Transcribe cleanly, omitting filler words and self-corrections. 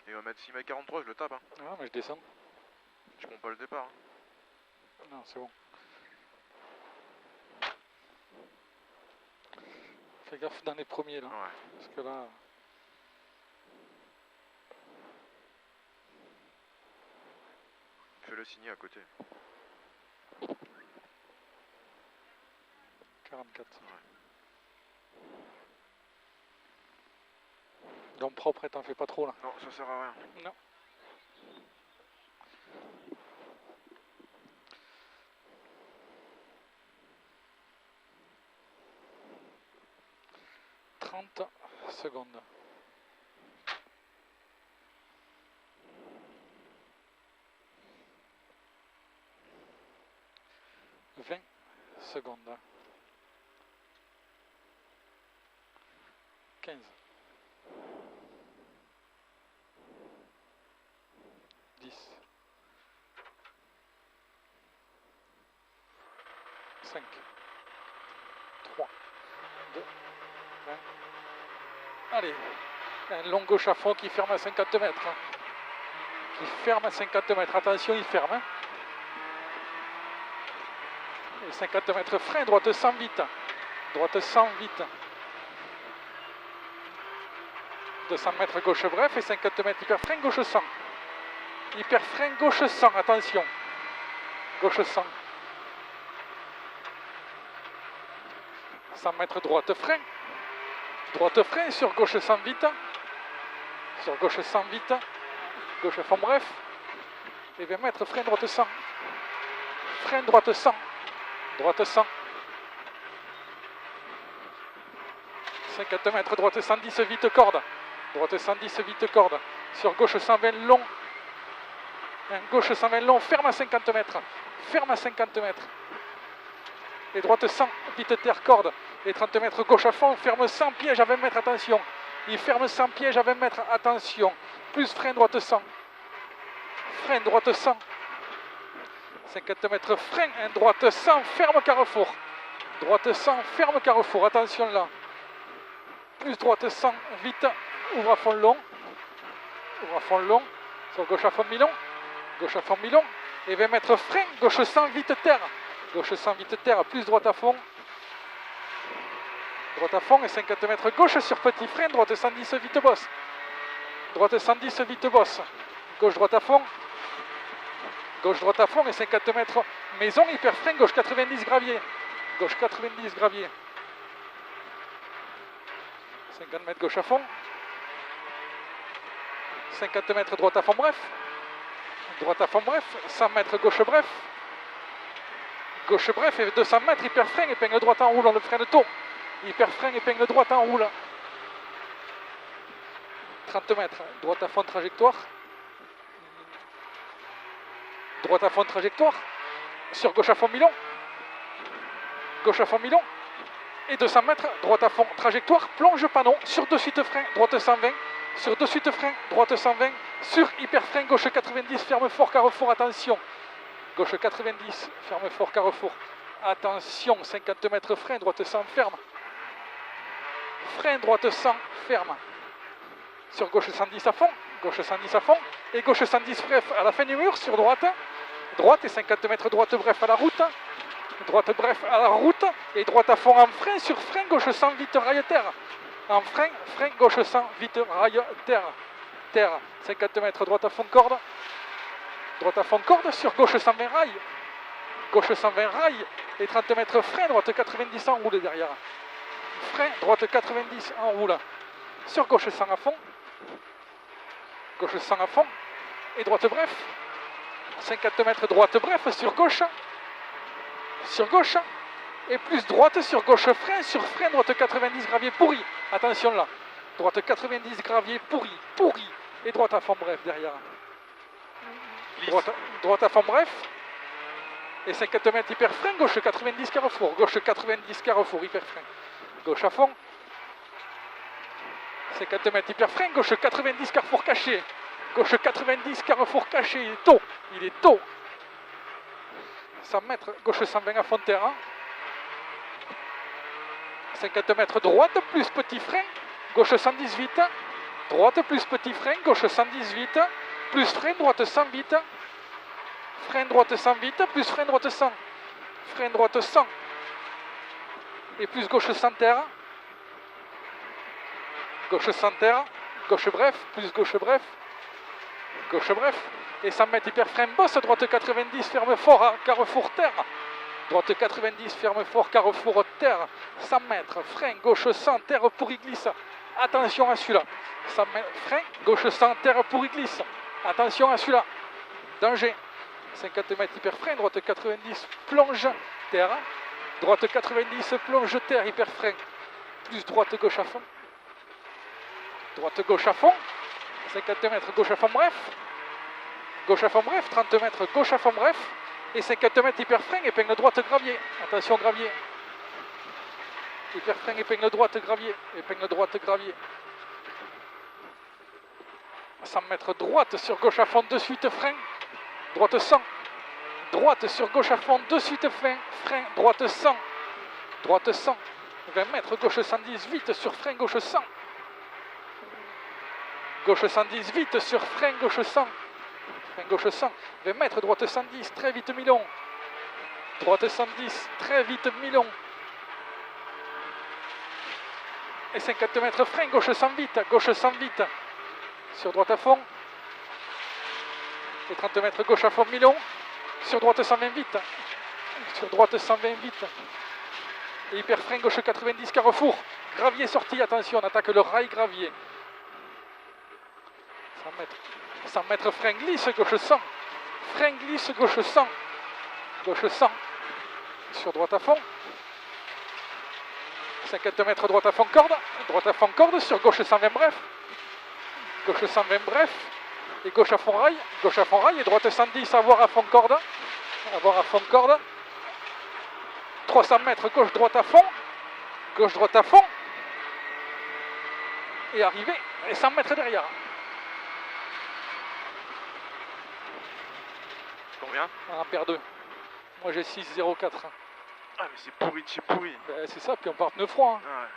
Et on va mettre 6 mètres 43, je le tape. Hein. Ah, mais je descends. Je compte pas le départ. Hein. Non, c'est bon. Fais gaffe dans les premiers là. Ouais. Parce que là. Fais le signer à côté. 44. Ouais. Donc propre et t'en fais pas trop là. Non, ça sert à rien. Non. Secondes. 20 secondes. 15. 10. 5. 3. 2. 1. Allez, un long gauche à fond qui ferme à 50 mètres. Hein. Qui ferme à 50 mètres. Attention, il ferme. Hein. Et 50 mètres frein, droite 100 vite. Droite 100 vite. 200 mètres gauche bref et 50 mètres hyper frein, gauche 100. Hyper frein, gauche 100, attention. Gauche 100. 100 mètres droite frein. Droite frein sur gauche 100 vite. Sur gauche 100 vite. Gauche à fond bref. Et 20 mètres frein droite 100. Frein droite 100. Droite 100. 50 mètres droite 110 vite corde. Droite 110 vite corde. Sur gauche 120 long. Un gauche 120 long. Ferme à 50 mètres. Ferme à 50 mètres. Et droite 100 vite terre corde. Et 30 mètres gauche à fond, ferme 100 pièges à 20 mètres, attention. Il ferme 100 pièges à 20 mètres, attention. Plus frein droite 100. Frein droite 100. 50 mètres frein, un droite 100, ferme carrefour. Droite 100, ferme carrefour, attention là. Plus droite 100, vite, ouvre à fond long. Ouvre à fond long, sur gauche à fond mi-long. Gauche à fond mi-long. Et 20 mètres frein, gauche 100, vite terre. Gauche 100, vite terre, plus droite à fond. Droite à fond et 50 mètres gauche sur petit frein, droite 110 vite bosse. Droite 110 vite bosse. Gauche droite à fond. Gauche droite à fond et 50 mètres maison, hyper frein, gauche 90 gravier. Gauche 90 gravier. 50 mètres gauche à fond. 50 mètres droite à fond bref. Droite à fond bref. 100 mètres gauche bref. Gauche bref et 200 mètres hyper frein, épingle droite en roulant, le frein de taux. Hyper frein, épingle droite en roule. 30 mètres, droite à fond trajectoire. Droite à fond trajectoire. Sur gauche à fond mi-long. Gauche à fond mi-long. Et 200 mètres, droite à fond trajectoire. Plonge panneau, sur de suite frein, droite 120. Sur de suite frein, droite 120. Sur hyper frein, gauche 90, ferme fort carrefour, attention. Gauche 90, ferme fort carrefour. Attention, 50 mètres frein, droite 100, ferme. Frein droite 100, ferme. Sur gauche 110 à fond, gauche 110 à fond, et gauche 110 bref à la fin du mur, sur droite. Droite et 50 mètres droite bref à la route. Droite bref à la route, et droite à fond en frein, sur frein, gauche 100 vite rail terre. En frein, frein, gauche 100 vite rail terre. Terre, 50 mètres droite à fond corde. Droite à fond corde, sur gauche 120 rail. Gauche 120 rail, et 30 mètres frein, droite 90 en roule derrière. Frein, droite 90 en roule. Sur gauche 100 à fond. Gauche 100 à fond. Et droite bref. 50 mètres droite bref sur gauche. Sur gauche. Et plus droite sur gauche frein. Sur frein, droite 90 gravier pourri. Attention là. Droite 90 gravier pourri. Pourri. Et droite à fond bref derrière. Droite à fond bref. Et 50 mètres hyper frein. Gauche 90 carrefour. Gauche 90 carrefour hyper frein. Gauche à fond. 50 mètres hyper frein, gauche 90 carrefour caché. Gauche 90 carrefour caché, il est tôt. Il est tôt. 100 mètres, gauche 120 à fond de terrain. 50 mètres droite, plus petit frein. Gauche 118. droite plus petit frein, gauche 110 vite, plus frein, droite 100 vite, frein droite 100 vite, plus frein droite 100, frein droite 100, et plus gauche 100 terre, gauche 100 terre, gauche bref, plus gauche bref, et 100 mètres hyper frein bosse, droite 90, ferme fort, à carrefour terre, droite 90, ferme fort, carrefour terre, 100 mètres, frein, gauche 100, terre pour y glisse, attention à celui-là, 100 mètres, frein, gauche 100, terre pour y glisse, attention à celui-là, danger, 50 mètres hyper frein, droite 90, plonge, terre, droite 90, plonge, terre, hyper frein, plus droite gauche à fond, droite gauche à fond, 50 mètres gauche à fond bref, 30 mètres gauche à fond bref, et 50 mètres hyper frein, épingle droite gravier, attention gravier, hyper frein, épingle droite gravier, 100 mètres droite sur gauche à fond, de suite frein, droite 100, droite sur gauche à fond, de suite frein, droite 100, 20 mètres gauche 110 vite sur frein gauche 100, gauche 110 vite sur frein gauche 100, 20 mètres droite 110, très vite mi-long, droite 110, très vite mi-long, et 50 mètres frein gauche 100 vite, sur droite à fond, et 30 mètres gauche à fond mi-long, sur droite 120 vite, et hyper frein gauche 90 carrefour, gravier sorti, attention, on attaque le rail gravier, 100 mètres frein glisse gauche 100, frein glisse gauche 100, sur droite à fond, 50 mètres droite à fond corde, sur gauche 120 bref, et gauche à fond rail, et droite 110, avoir à fond corde, 300 mètres gauche droite à fond, et arrivé, et 100 mètres derrière. Combien? Un paire 2. Moi j'ai 6,04. Ah mais c'est pourri de chez pourri. Ben, c'est ça, puis on part pneu froid. Hein. Ah ouais.